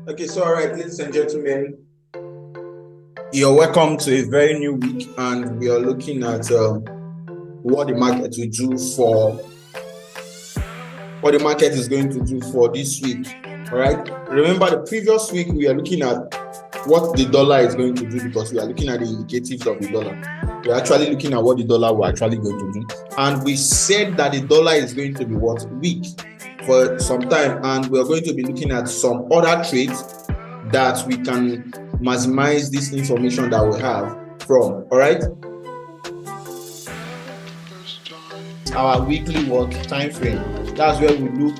Okay, so all right, ladies and gentlemen, you're welcome to a very new week, and we are looking at what the market will do for what the market is going to do for this week. All right. Remember, the previous week we are looking at what the dollar is going to do because we are looking at the indicatives of the dollar. We're actually looking at what the dollar will actually going to do, and we said that the dollar is going to be weak for some time, and we're going to be looking at some other trades that we can maximize this information that we have from. All right, our weekly time frame. That's where we look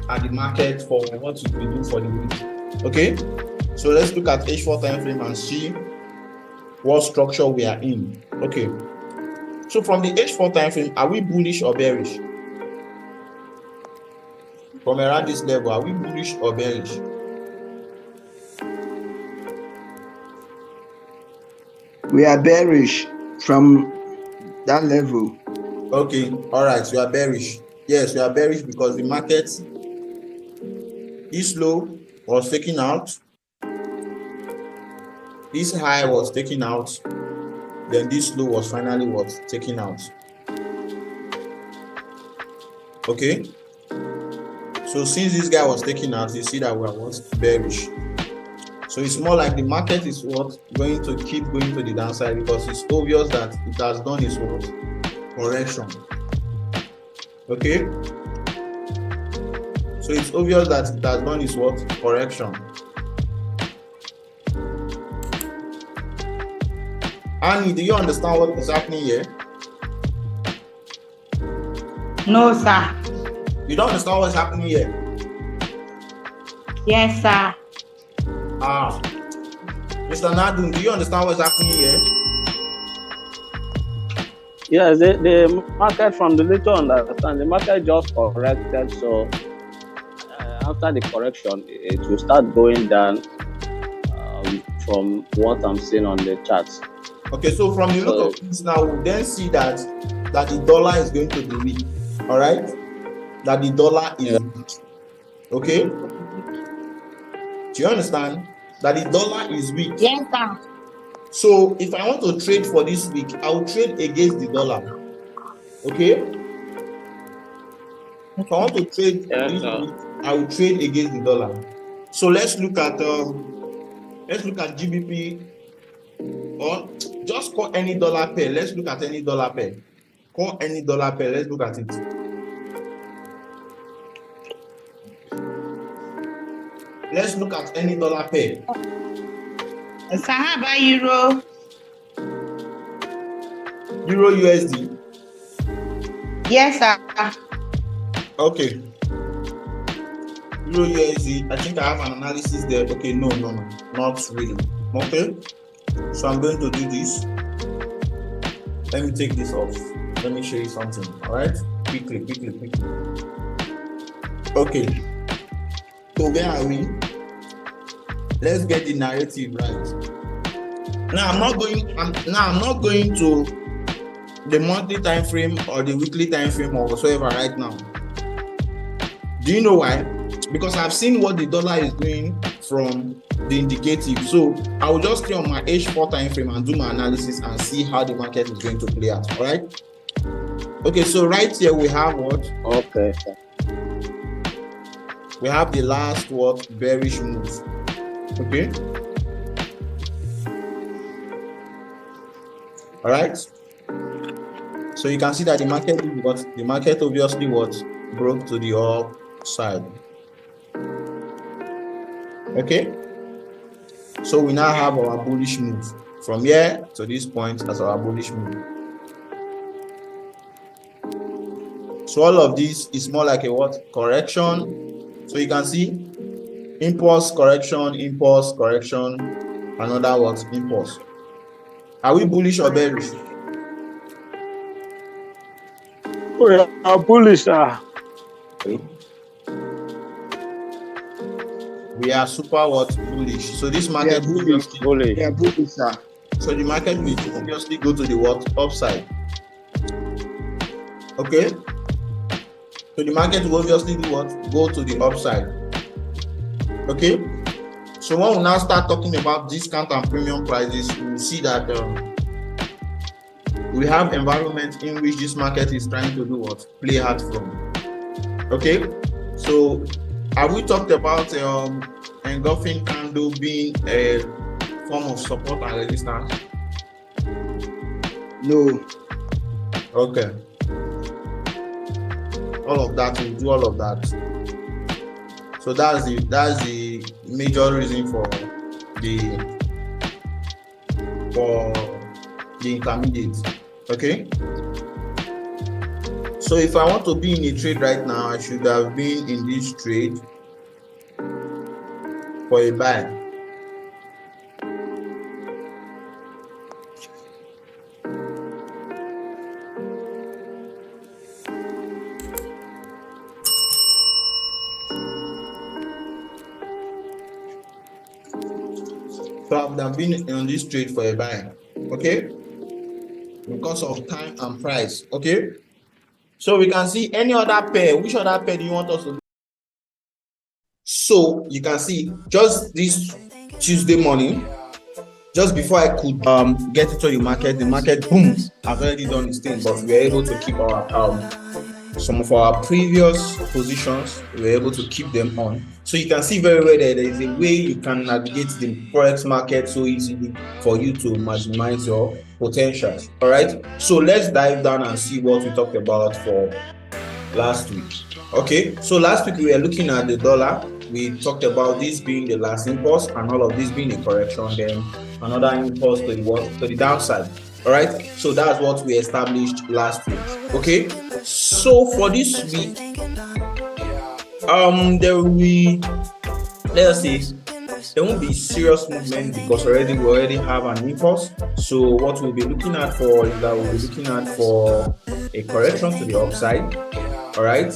at the market for what we do for the week. Okay, so let's look at H4 time frame and see what structure we are in. Okay, so from the H4 time frame, are we bullish or bearish? From around this level, are we bullish or bearish? We are bearish from that level. Okay, all right, you are bearish. Yes, we are bearish because the market, this low was taken out, this high was taken out, then this low was finally taken out. Okay, so since this guy was taken out, you see that we are bearish. So it's more like the market is going to keep going to the downside because it's obvious that it has done its correction. Okay, so it's obvious that it has done its correction. Annie, do you understand what is happening here? No, sir. You don't understand what's happening here? Yes, sir. Mr. Nadun, do you understand what's happening here? Yes, the market, from the little understand, the market just corrected. So after the correction, it will start going down from what I'm seeing on the charts. Okay, so from the look of things now, we then see that the dollar is going to be weak. All right, that the dollar is weak. Okay, do you understand that the dollar is weak? Yes, sir. So if I want to trade for this week, I will trade against the dollar. Okay, if I want to trade this week, I will trade against the dollar. So let's look at GBP, or just call any dollar pair. Let's look at any dollar pair. Call any dollar pair. Let's look at it. Let's look at any dollar pair. Sahaba Euro. Euro USD. Yes, sir. Okay. Euro USD. I think I have an analysis there. Okay, no, not really. Okay. So I'm going to do this. Let me take this off. Let me show you something. All right, quickly. Okay. So where are we? Let's get the narrative right. Now I'm not going to the monthly time frame or the weekly time frame or whatsoever right now. Do you know why? Because I've seen what the dollar is doing from the indicative. So I will just stay on my H4 time frame and do my analysis and see how the market is going to play out. All right. Okay, so right here we have what? Okay. We have the last bearish move. Okay. All right. So you can see that the market obviously broke to the upside. Okay. So we now have our bullish move from here to this point as our bullish move. So all of this is more like a correction. So you can see impulse, correction, another impulse. Are we bullish or bearish? We are bullish, sir. We are super bullish. So this market will obviously bullish. Yeah, bullish, sir. So the market will obviously go to the upside. Okay. So the market will obviously do what? Go to the upside. Okay. So when we now start talking about discount and premium prices, we will see that we have environments in which this market is trying to do what? Play hard from. Okay, so have we talked about engulfing candle being a form of support and resistance? No. Okay. All of that, we'll do all of that. So that's the major reason for the intermediate. Okay. So if I want to be in a trade right now, I should have been in this trade for a buy. So I've been on this trade for a buy, okay? Because of time and price, okay? So we can see any other pair. Which other pair do you want us to do? So you can see just this Tuesday morning, just before I could get into the market boom, I've already done this thing, but we were able to keep our some of our previous positions, we were able to keep them on. So you can see very well that there is a way you can navigate the forex market so easily for you to maximize your potentials. All right, so let's dive down and see what we talked about for last week. Okay, so last week we were looking at the dollar. We talked about this being the last impulse and all of this being a correction, then another impulse to the downside. All right, so that's what we established last week. Okay, so for this week, there will be, let's see, there won't be serious movement because we already have an impulse. So what we'll be looking at for is that we'll be looking at for a correction to the upside. All right,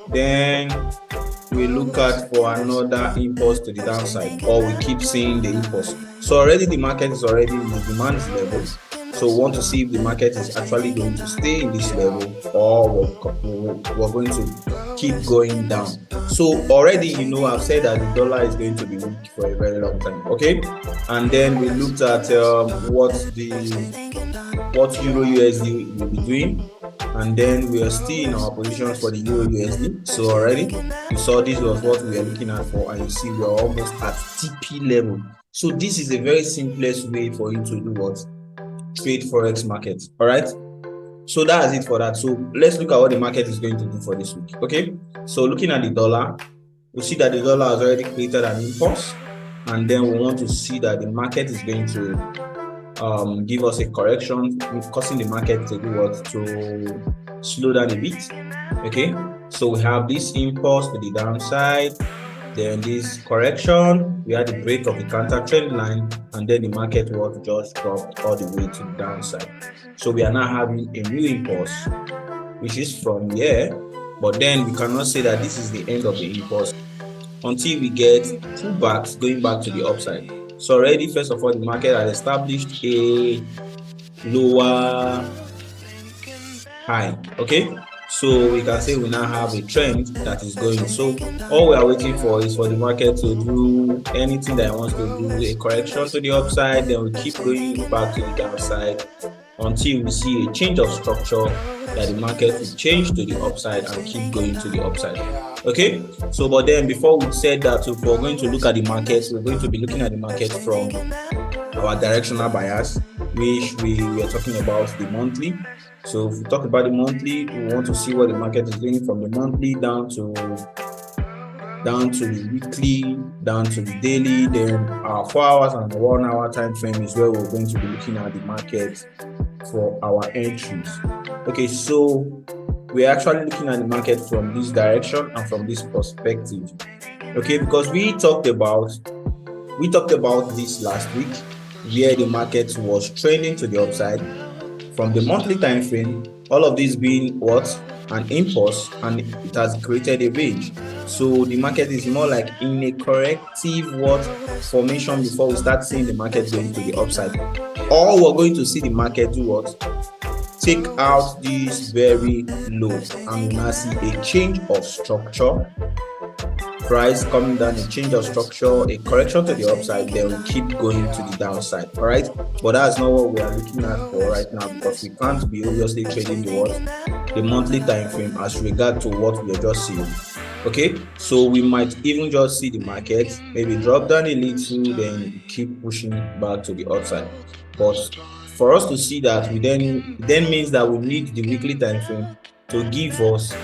then we look at for another impulse to the downside, or we keep seeing the impulse. So already the market is already in the demand level. So we want to see if the market is actually going to stay in this level, or we're going to keep going down. So already, I've said that the dollar is going to be weak for a very long time. Okay, and then we looked at what Euro USD will be doing, and then we are still in our positions for the Euro USD. So already you saw this was what we are looking at for, and you see we are almost at TP level. So this is a very simplest way for you to do what? Trade forex market. All right, so that's it for that. So let's look at what the market is going to do for this week. Okay, so looking at the dollar, we see that the dollar has already created an impulse, and then we want to see that the market is going to give us a correction, causing the market to do what? To slow down a bit. Okay, so we have this impulse to the downside, then this correction, we had the break of the counter trend line, and then the market was just dropped all the way to the downside. So we are now having a new impulse, which is from here, but then we cannot say that this is the end of the impulse until we get two backs going back to the upside. So already, first of all, the market has established a lower high. Okay, so we can say we now have a trend that is going. So all we are waiting for is for the market to do anything that it wants to do, a correction to the upside, then we keep going back to the downside until we see a change of structure that the market will change to the upside and keep going to the upside. Okay, so but then before we said that, if we're going to look at the market, we're going to be looking at the market from our directional bias, which we were talking about the monthly. So if we talk about the monthly, we want to see what the market is doing from the monthly down to the weekly, down to the daily. Then our 4 hours and 1 hour time frame is where we're going to be looking at the market for our entries. Okay, so we're actually looking at the market from this direction and from this perspective. Okay, because we talked about this last week, where the market was trending to the upside from the monthly time frame, all of this being what? An impulse, and it has created a range. So the market is more like in a corrective formation before we start seeing the market going to the upside. Or we're going to see the market do what? Take out this very low, and we now see a change of structure price coming down, a change of structure, a correction to the upside, then we keep going to the downside. All right, but that's not what we are looking at for right now, because we can't be obviously trading the monthly time frame as regard to what we are just seeing. Okay, so we might even just see the market maybe drop down a little, then keep pushing back to the upside. But for us to see that, we then means that we need the weekly time frame to give us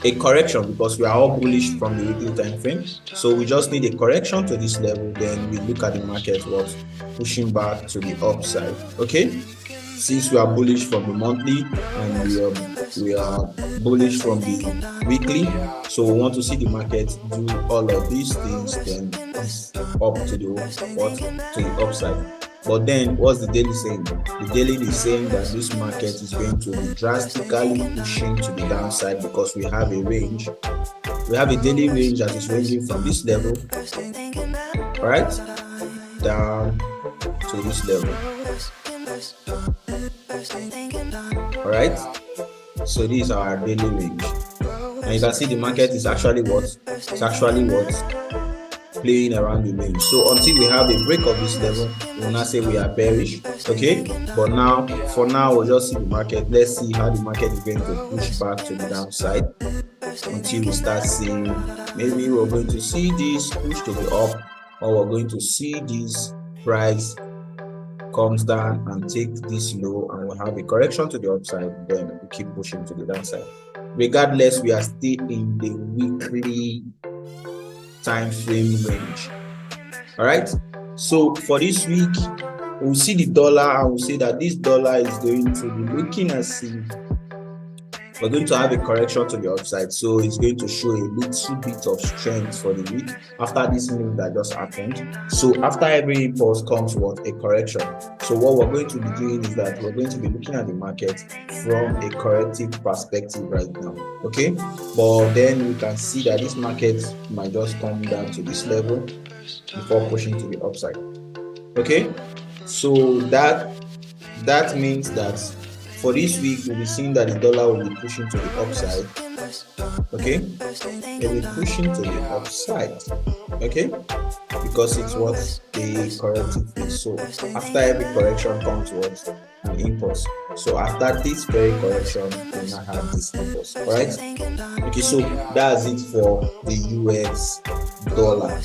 a correction, because we are all bullish from the weekly time frame. So we just need a correction to this level, then we look at the market was pushing back to the upside. Okay, since we are bullish from the monthly and we are bullish from the weekly, so we want to see the market do all of these things, then up to the upside. But then what's the daily saying? The daily is saying that this market is going to be drastically pushing to the downside, because we have a range. We have a daily range that is ranging from this level, all right, down to this level. All right, so this is our daily range, and you can see the market is actually what playing around the range. So until we have a break of this level, we will not say we are bearish. Okay, but now for now we'll just see the market. Let's see how the market is going to push back to the downside until we start seeing, maybe we're going to see this push to the up, or we're going to see this price comes down and take this low, and we'll have a correction to the upside, then we keep pushing to the downside. Regardless, we are still in the weekly time frame range. All right, so for this week we'll see the dollar, and we'll say that this dollar is going to be looking as if we're going to have a correction to the upside. So it's going to show a little bit of strength for the week after this move that just happened. So after every impulse comes what? A correction. So what we're going to be doing is that we're going to be looking at the market from a corrective perspective right now. Okay, but then we can see that this market might just come down to this level before pushing to the upside. Okay, so that means that for this week, we'll be seeing that the dollar will be pushing to the upside. Okay, it will be pushing to the upside. Okay, because it's what a corrective is. So after every correction comes what? An impulse. So after this very correction, we now have this impulse. All right. Okay, so that's it for the US dollar.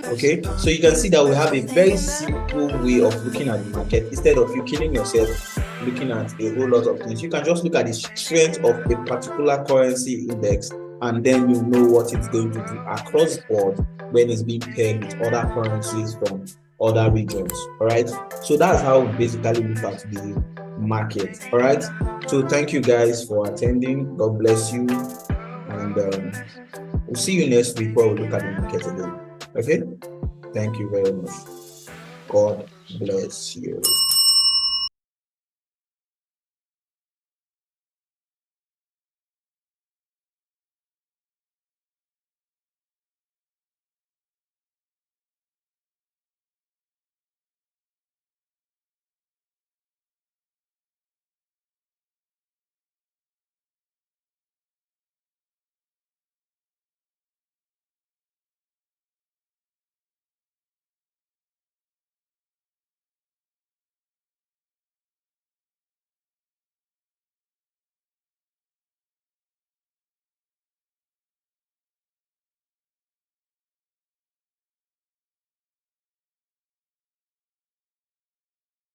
Okay, so you can see that we have a very simple way of looking at the market. Instead of you killing yourself looking at a whole lot of things, you can just look at the strength of a particular currency index, and then you know what it's going to do across the board when it's being paired with other currencies from other regions. All right, so that's how we basically look at the market. All right, so thank you guys for attending. God bless you, and we'll see you next week where we look at the market again. Okay, thank you very much. God bless you.